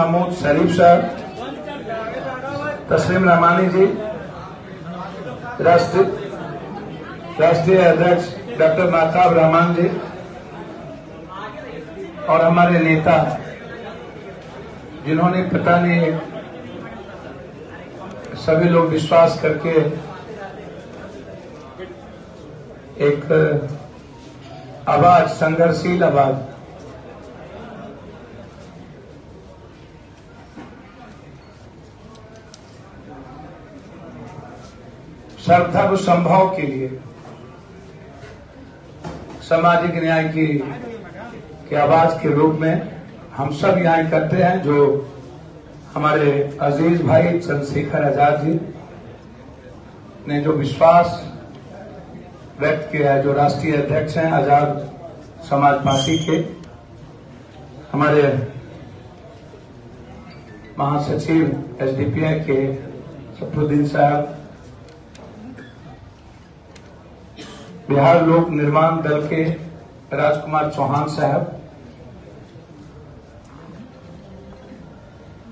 महमूद शरीफ साहब, तस्लीम रहमानी जी, राष्ट्रीय अध्यक्ष डॉक्टर नाताब रहमान जी, और हमारे नेता जिन्होंने पता नहीं सभी लोग विश्वास करके एक आवाज, संघर्षशील आवाज, सर्वधर्म संभव के लिए सामाजिक न्याय की आवाज के रूप में हम सब यहाँ करते हैं। जो हमारे अजीज भाई चंद्रशेखर आजाद जी ने जो विश्वास व्यक्त किया है, जो राष्ट्रीय अध्यक्ष हैं आजाद समाज पार्टी के, हमारे महासचिव एसडीपीआई के सफरुद्दीन साहब, बिहार लोक निर्माण दल के राजकुमार चौहान साहब,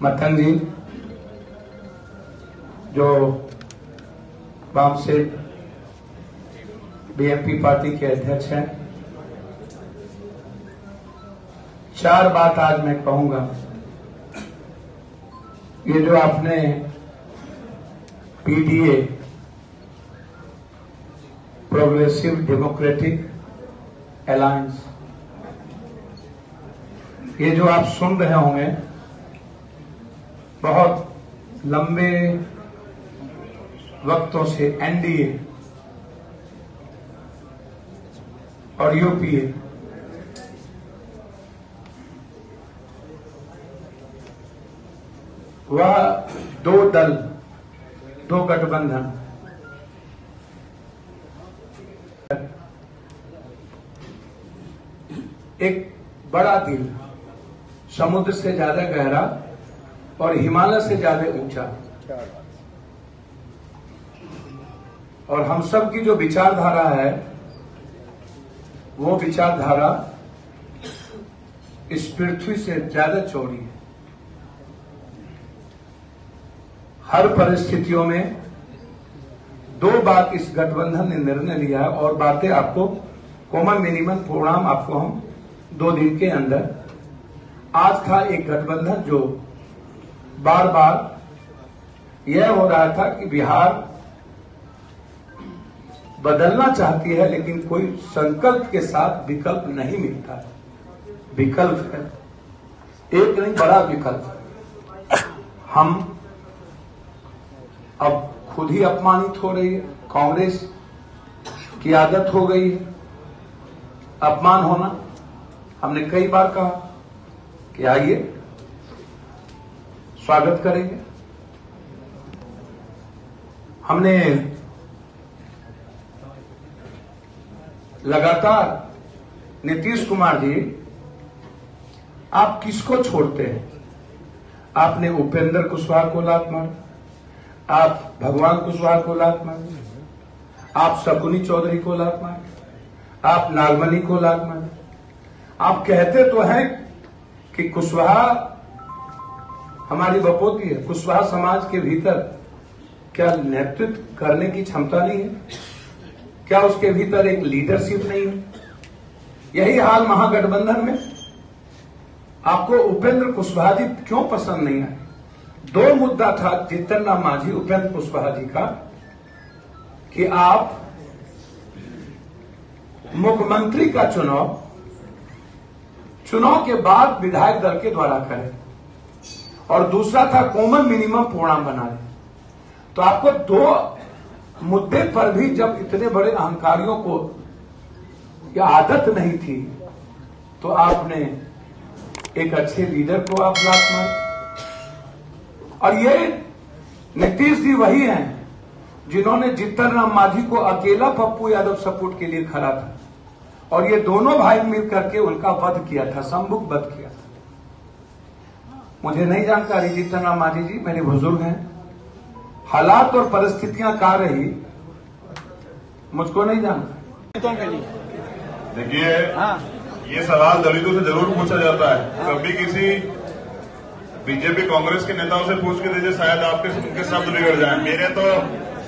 मथन जी जो वाम से बीएमपी पार्टी के अध्यक्ष हैं। चार बात आज मैं कहूंगा। ये जो आपने पीडीए, प्रोग्रेसिव डेमोक्रेटिक अलायंस, ये जो आप सुन रहे होंगे, बहुत लंबे वक्तों से एनडीए और यूपीए वह दो दल, दो गठबंधन एक बड़ा दिल, समुद्र से ज्यादा गहरा और हिमालय से ज्यादा ऊंचा, और हम सब की जो विचारधारा है वो विचारधारा इस पृथ्वी से ज्यादा चौड़ी है। हर परिस्थितियों में दो बार इस गठबंधन ने निर्णय लिया है, और बातें आपको कॉमन मिनिमम प्रोग्राम आपको हम 2 दिन के अंदर, आज था एक गठबंधन जो बार बार यह हो रहा था कि बिहार बदलना चाहती है, लेकिन कोई संकल्प के साथ विकल्प नहीं मिलता है। विकल्प है एक नहीं, बड़ा विकल्प है। हम अब खुद ही अपमानित हो रही है, कांग्रेस की आदत हो गई है अपमान होना। हमने कई बार कहा कि आइए स्वागत करेंगे। हमने लगातार, नीतीश कुमार जी आप किसको छोड़ते हैं? आपने उपेंद्र कुशवाहा को लात मारी, आप भगवान कुशवाहा को लात मारी, आप शकुनी चौधरी को लात मारी, आप नागमणि को लात मारी। आप कहते तो हैं कि कुशवाहा हमारी बपोती है, कुशवाहा समाज के भीतर क्या नेतृत्व करने की क्षमता नहीं है? क्या उसके भीतर एक लीडरशिप नहीं है? यही हाल महागठबंधन में। आपको उपेंद्र कुशवाहा जी क्यों पसंद नहीं आए? 2 मुद्दा था जीतन राम मांझी, उपेंद्र कुशवाहा जी का, कि आप मुख्यमंत्री का चुनाव के बाद विधायक दल के द्वारा करें, और दूसरा था कॉमन मिनिमम प्रोग्राम बनाए। तो आपको 2 मुद्दे पर भी जब इतने बड़े अहंकारियों को यह आदत नहीं थी, तो आपने एक अच्छे लीडर को आप लात मारी। और ये नीतीश जी वही हैं जिन्होंने जीतन राम मांझी को अकेला पप्पू यादव सपोर्ट के लिए खड़ा था, और ये दोनों भाई मिल करके उनका वध किया था, सम्मुख वध किया था। मुझे नहीं जानकारी जीतन राम मांझी जी, मेरे बुजुर्ग हैं, हालात और परिस्थितियां क्या रही मुझको नहीं जानता। देखिए, ये सवाल दलितों से जरूर पूछा जाता है। कभी किसी बीजेपी कांग्रेस के नेताओं से पूछ के दीजिए, शायद आपके उनके शब्द बिगड़ जाएं। मेरे तो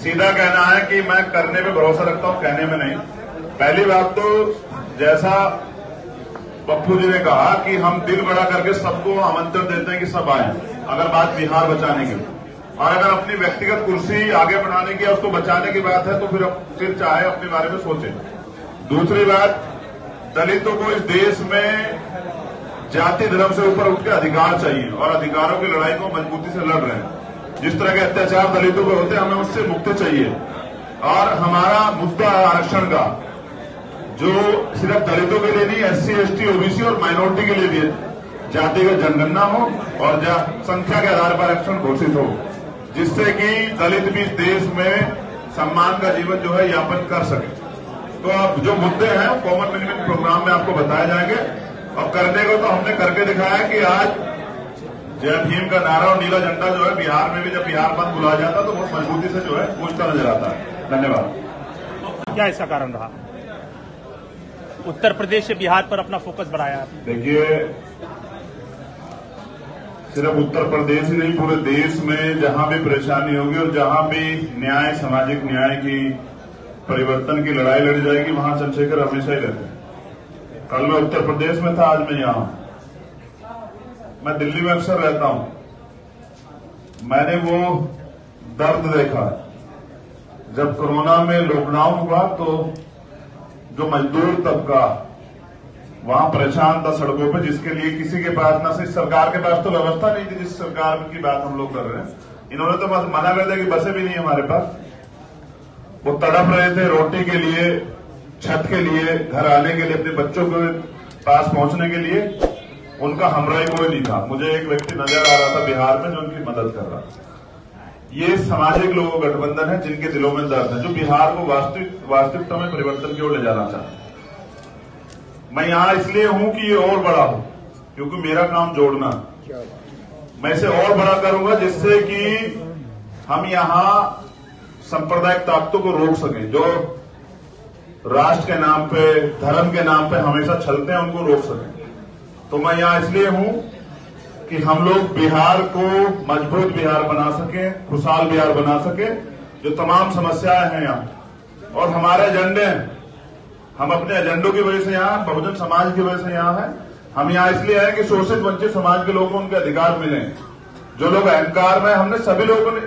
सीधा कहना है कि मैं करने पे भरोसा रखता हूं, कहने में नहीं। पहली बात तो जैसा पप्पू जी ने कहा कि हम दिल बड़ा करके सबको आमंत्रण देते हैं कि सब आए, अगर बात बिहार बचाने की, और अगर अपनी व्यक्तिगत कुर्सी आगे बढ़ाने की या उसको बचाने की बात है तो फिर चाहे अपने बारे में सोचें। दूसरी बात, दलितों को इस देश में जाति धर्म से ऊपर उठ के अधिकार चाहिए और अधिकारों की लड़ाई को मजबूती से लड़ रहे हैं। जिस तरह के अत्याचार दलितों पर होते हैं, हमें उससे मुक्ति चाहिए। और हमारा मुद्दा आरक्षण का, जो सिर्फ दलितों के लिए नहीं, SC, ST, OBC और माइनॉरिटी के लिए भी जातिगत जनगणना हो और संख्या के आधार पर आरक्षण घोषित हो, जिससे कि दलित भी इस देश में सम्मान का जीवन जो है यापन कर सके। तो अब जो मुद्दे हैं कॉमन मिनिमम प्रोग्राम में आपको बताए जाएंगे, और करने को तो हमने करके दिखाया कि आज जय भीम का नारा और नीला झंडा जो है बिहार में भी, जब बिहार बंद बुलाया जाता तो बहुत मजबूती से जो है गूंजता नजर आता है। धन्यवाद। क्या इसका कारण रहा? उत्तर प्रदेश से बिहार पर अपना फोकस बढ़ाया। देखिए, सिर्फ उत्तर प्रदेश ही नहीं, पूरे देश में जहां भी परेशानी होगी और जहां भी न्याय, सामाजिक न्याय की, परिवर्तन की लड़ाई लड़ी जाएगी, वहां चंद्रशेखर हमेशा ही रहते हैं। कल मैं उत्तर प्रदेश में था, आज मैं यहां हूं। मैं दिल्ली में अक्सर रहता हूं। मैंने वो दर्द देखा जब कोरोना में लॉकडाउन हुआ, तो जो मजदूर तबका वहां परेशान था सड़कों पे, जिसके लिए किसी के पास, ना सिर्फ सरकार के पास तो व्यवस्था नहीं थी, जिस सरकार की बात हम लोग कर रहे हैं, इन्होंने तो बस मना कर दिया कि बसें भी नहीं हमारे पास। वो तड़प रहे थे रोटी के लिए, छत के लिए, घर आने के लिए, अपने बच्चों के पास पहुंचने के लिए। उनका हमराई कोई नहीं था। मुझे एक व्यक्ति नजर आ रहा था बिहार में जो उनकी मदद कर रहा था। ये सामाजिक लोगों का गठबंधन है जिनके दिलों में दर्द है, जो बिहार को वास्तविकता में परिवर्तन की ओर ले जाना चाहते हैं। मैं यहां इसलिए हूं कि ये और बड़ा हो, क्योंकि मेरा काम जोड़ना। मैं इसे और बड़ा करूंगा जिससे कि हम यहां सांप्रदायिक ताकतों को रोक सकें, जो राष्ट्र के नाम पे, धर्म के नाम पे हमेशा चलते हैं, उनको रोक सकें। तो मैं यहां इसलिए हूं कि हम लोग बिहार को मजबूत बिहार बना सके, खुशहाल बिहार बना सके। जो तमाम समस्याएं हैं यहां और हमारे एजेंडे हैं, हम अपने एजेंडों की वजह से यहां, बहुजन समाज की वजह से यहां हैं। हम यहां इसलिए हैं कि शोषित वंचित समाज के लोगों को उनके अधिकार मिले। जो लोग अहंकार में, हमने सभी लोगों ने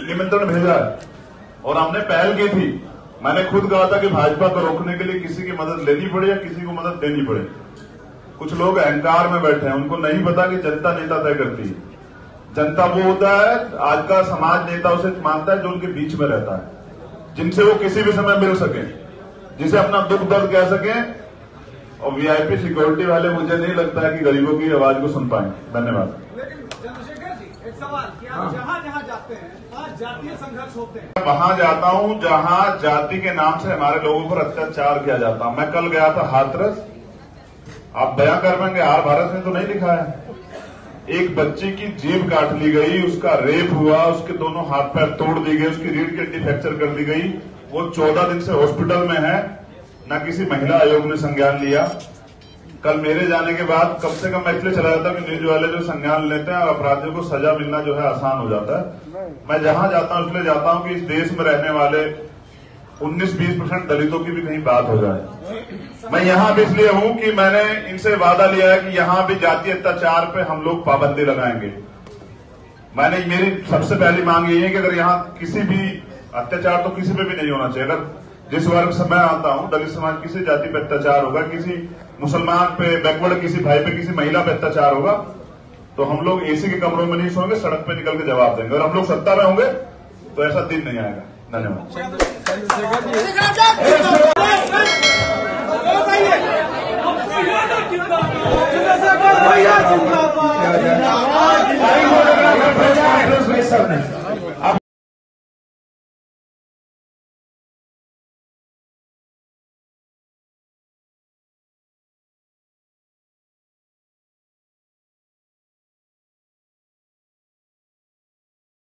निमंत्रण भेजा है और हमने पहल की थी। मैंने खुद कहा था कि भाजपा को रोकने के लिए किसी की मदद लेनी पड़े या किसी को मदद देनी पड़े। कुछ लोग अहंकार में बैठे हैं, उनको नहीं पता कि जनता नेता तय करती है। जनता वो होता है, आज का समाज नेता उसे मानता है जो उनके बीच में रहता है, जिनसे वो किसी भी समय मिल सके, जिसे अपना दुख दर्द कह सके। और वीआईपी सिक्योरिटी वाले मुझे नहीं लगता है कि गरीबों की आवाज को सुन पाए। धन्यवाद। लेकिन चंद्रशेखर जी, एक सवाल कि आप जहां जहां जाते हैं वहां जातीय संघर्ष होते हैं। वहां जाता हूं जहां जाति के नाम से हमारे लोगों पर अत्याचार किया जाता है। मैं कल गया था हाथरस, आप बयां कर पाएंगे, आर भारत में तो नहीं लिखा है। एक बच्ची की जीभ काट ली गई, उसका रेप हुआ, उसके दोनों हाथ पैर तोड़ दी गए, उसकी रीढ़ की हड्डी फ्रैक्चर कर दी गई। वो 14 दिन से हॉस्पिटल में है, न किसी महिला आयोग ने संज्ञान लिया। कल मेरे जाने के बाद कम से कम मैं इसलिए चला जाता हूं कि न्यूज वाले जो संज्ञान लेते हैं, अपराधियों को सजा मिलना जो है आसान हो जाता है। मैं जहां जाता हूं इसलिए जाता हूं कि इस देश में रहने वाले 19-20% दलितों की भी कहीं बात हो जाए। मैं यहां भी इसलिए हूं कि मैंने इनसे वादा लिया है कि यहां भी जातीय अत्याचार पे हम लोग पाबंदी लगाएंगे। मेरी सबसे पहली मांग यही है कि अगर यहां किसी भी अत्याचार तो किसी पे भी नहीं होना चाहिए। अगर जिस वर्ग से मैं आता हूं, दलित समाज, किसी जाति पे अत्याचार होगा, किसी मुसलमान पे, बैकवर्ड किसी भाई पे, किसी महिला पे अत्याचार होगा, तो हम लोग एसी के कमरों में नहीं सोएंगे, सड़क पे निकल के जवाब देंगे। और हम लोग सत्ता में होंगे तो ऐसा दिन नहीं आएगा। धन्यवाद। जिंदाबाद।